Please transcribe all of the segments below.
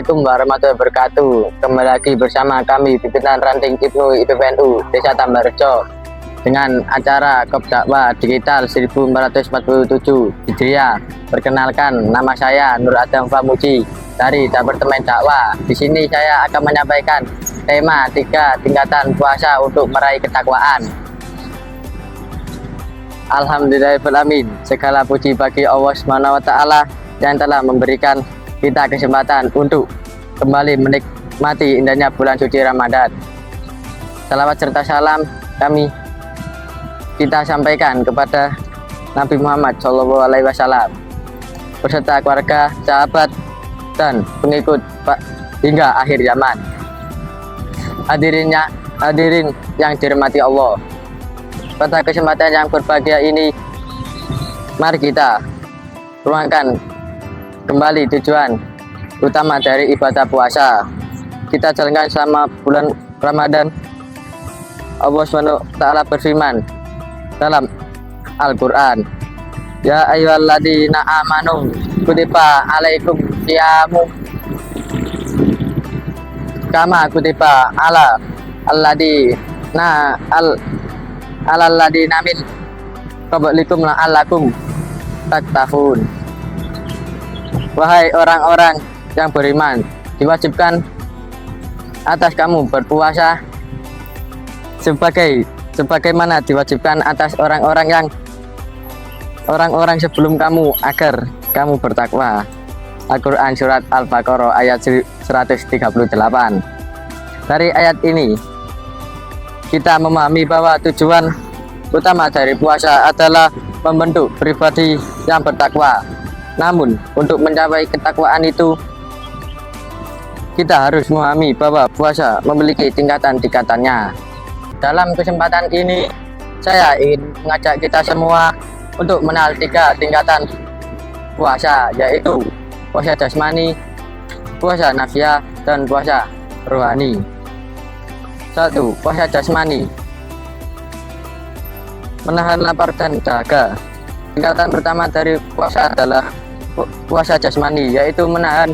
Assalamualaikum warahmatullahi wabarakatuh. Kembali lagi bersama kami pimpinan ranting IPNU IPPNU Desa Tambarrejo dengan acara Kop Dakwah Digital 1447 Hijriah. Perkenalkan, nama saya Nur Adam Famuji dari Departemen Dakwah. Di sini saya akan menyampaikan tema 3 tingkatan puasa untuk meraih ketakwaan. Alhamdulillahirrahmanirrahim. Segala puji bagi Allah SWT yang telah memberikan kita kesempatan untuk kembali menikmati indahnya bulan suci Ramadan. Salawat serta salam kita sampaikan kepada Nabi Muhammad SAW beserta keluarga, sahabat, dan pengikut hingga akhir zaman. Hadirin yang dirahmati Allah, pada kesempatan yang berbahagia ini, mari kita ruangkan kembali tujuan utama dari ibadah puasa. Kita jalankan selama bulan Ramadan. Allah SWT berfirman dalam Al-Quran, ya ayyuhalladzina amanu kutiba alaikum syiyamu kama kutiba ala alladzina min qablikum la'allakum tattaqun. Wahai orang-orang yang beriman, diwajibkan atas kamu berpuasa sebagaimana diwajibkan atas orang-orang sebelum kamu agar kamu bertakwa. Al-Quran surat Al-Baqarah ayat 138. Dari ayat ini kita memahami bahwa tujuan utama dari puasa adalah membentuk pribadi yang bertakwa. Namun, untuk mencapai ketakwaan itu, kita harus memahami bahwa puasa memiliki tingkatan-tingkatannya. Dalam kesempatan ini, saya ingin mengajak kita semua untuk mengenal 3 tingkatan puasa, yaitu puasa jasmani, puasa nafsiyah, dan puasa rohani. 1. Puasa jasmani, menahan lapar dan dahaga. Tingkatan pertama dari puasa adalah puasa jasmani, yaitu menahan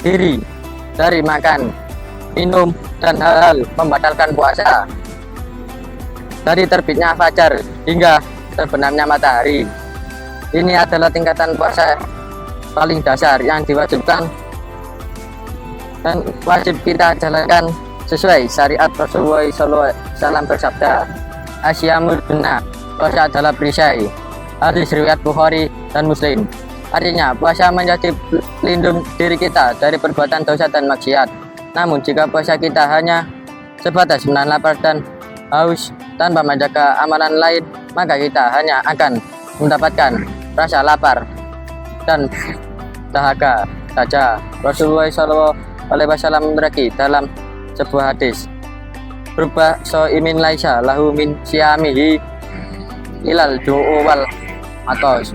diri dari makan, minum, dan hal-hal membatalkan puasa. Dari terbitnya fajar hingga terbenamnya matahari. Ini adalah tingkatan puasa paling dasar yang diwajibkan dan wajib kita jalankan sesuai syariat Rasulullah SAW bersabda, Asyamul Junnah, puasa adalah perisai. Hadis riwayat Bukhari dan Muslim. Artinya, puasa menjadi pelindung diri kita dari perbuatan dosa dan maksiat. Namun, jika puasa kita hanya sebatas menahan lapar dan haus tanpa menjaga amalan lain, maka kita hanya akan mendapatkan rasa lapar dan dahaga saja. Rasulullah SAW memberitahu dalam sebuah hadis, "Rubba shaimin laisa lahu min siyamihi ilal ju'u wal atos."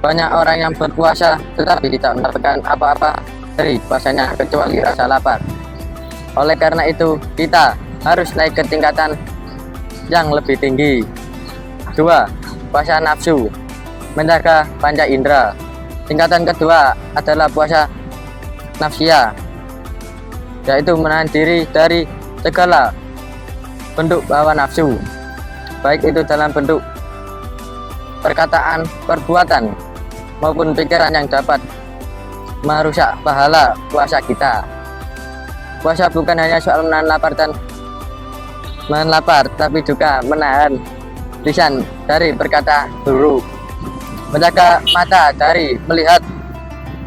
Banyak orang yang berpuasa tetapi tidak mendapatkan apa-apa dari puasanya kecuali rasa lapar. Oleh karena itu, kita harus naik ke tingkatan yang lebih tinggi. 2. Puasa nafsu, menjaga panca indera. Tingkatan kedua adalah puasa nafsiyah, yaitu menahan diri dari segala bentuk hawa nafsu, baik itu dalam bentuk perkataan, perbuatan, maupun pikiran yang dapat merusak pahala puasa kita. Puasa bukan hanya soal menahan lapar, tapi juga menahan lisan dari berkata buruk, menjaga mata dari melihat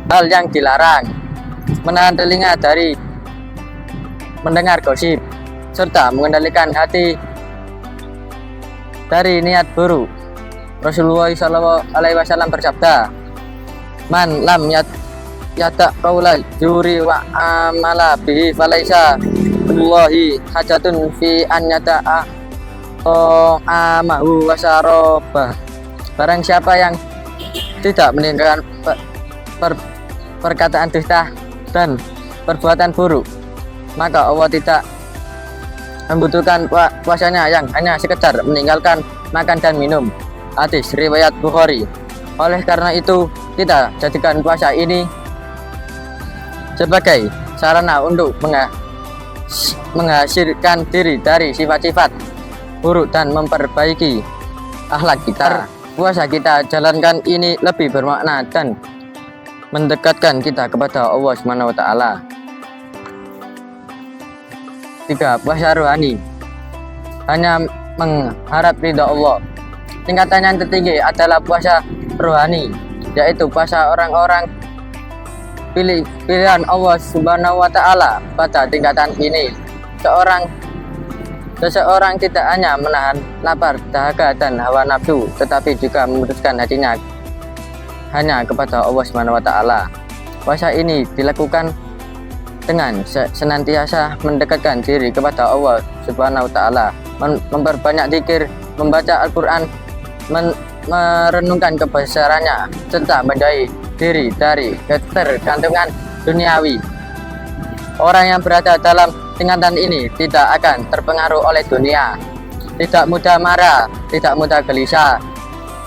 hal yang dilarang, menahan telinga dari mendengar gosip, serta mengendalikan hati dari niat buruk. Rasulullah SAW bersabda, "Man lam yata qaula juri wa amala bihi falaisa billahi hajatun fi an yata'a amahu wa sarabah." Barang siapa yang tidak meninggalkan perkataan dusta dan perbuatan buruk, maka Allah tidak membutuhkan puasanya yang hanya sekedar meninggalkan makan dan minum. Hadis riwayat Bukhari. Oleh karena itu, kita jadikan puasa ini sebagai sarana untuk menghasilkan diri dari sifat-sifat buruk dan memperbaiki akhlak kita. Puasa kita jalankan ini lebih bermakna dan mendekatkan kita kepada Allah Subhanahu wa taala. 3. Puasa rohani. Hanya mengharap ridha Allah. Tingkatan yang tertinggi adalah puasa rohani, yaitu puasa orang-orang pilihan Allah Subhanahu wa taala. Pada tingkatan ini, seseorang tidak hanya menahan lapar, dahaga, dan hawa nafsu, tetapi juga memutuskan hatinya hanya kepada Allah Subhanahu wa taala. Puasa ini dilakukan dengan senantiasa mendekatkan diri kepada Allah Subhanahu wa taala, memperbanyak zikir, membaca Al-Qur'an, merenungkan kebesarannya, serta menjauhi diri dari ketergantungan duniawi. Orang yang berada dalam tingkatan ini tidak akan terpengaruh oleh dunia, tidak mudah marah, tidak mudah gelisah,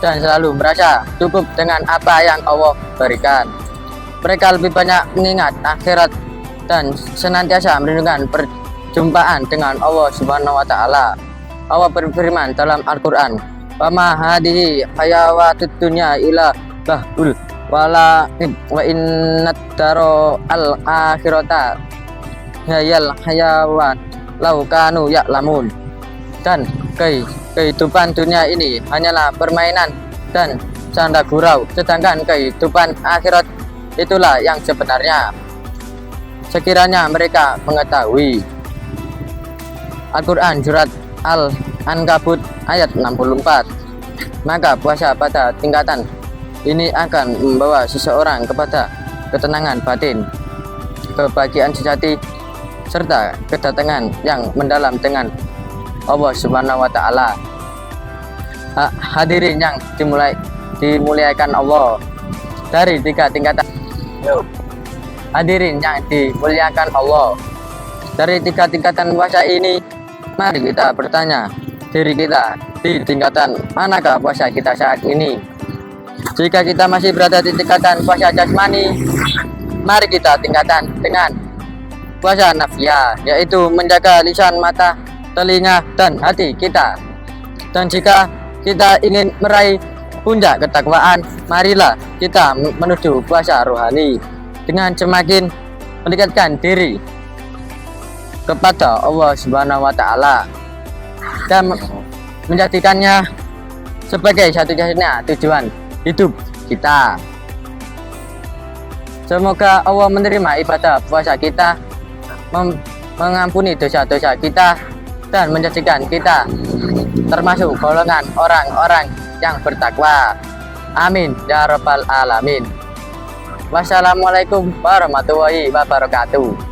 dan selalu merasa cukup dengan apa yang Allah berikan. Mereka lebih banyak mengingat akhirat dan senantiasa merindukan perjumpaan dengan Allah Subhanahu wa taala. Allah berfirman dalam Al-Qur'an, "Wa ma hadhihi hayawatud dunya illa bahul wala wa innad daro al-akhirata hayal hayawan lau kanu ya'lamun." Dan kehidupan dunia ini hanyalah permainan dan canda gurau, sedangkan kehidupan akhirat itulah yang sebenarnya, sekiranya mereka mengetahui. Al-Quran Surat Al-Ankabut ayat 64. Maka puasa pada tingkatan ini akan membawa seseorang kepada ketenangan batin, kebahagiaan sejati, serta kedatangan yang mendalam dengan Allah Subhanahu wa taala. Hadirin yang dimuliakan Allah, dari 3 tingkatan. Hadirin yang dimuliakan Allah, dari 3 tingkatan puasa ini, mari kita bertanya diri kita, di tingkatan manakah puasa kita saat ini? Jika kita masih berada di tingkatan puasa jasmani, mari kita tingkatan dengan puasa nafsiyah, yaitu menjaga lisan, mata, telinga, dan hati kita. Dan jika kita ingin meraih puncak ketakwaan, marilah kita menuju puasa rohani dengan semakin mendekatkan diri kepada Allah Subhanahu wa taala dan menjadikannya sebagai satu-satunya tujuan hidup kita. Semoga Allah menerima ibadah puasa kita, mengampuni dosa-dosa kita, dan menjadikan kita termasuk golongan orang-orang yang bertakwa. Amin ya rabbal alamin. Wassalamualaikum warahmatullahi wabarakatuh.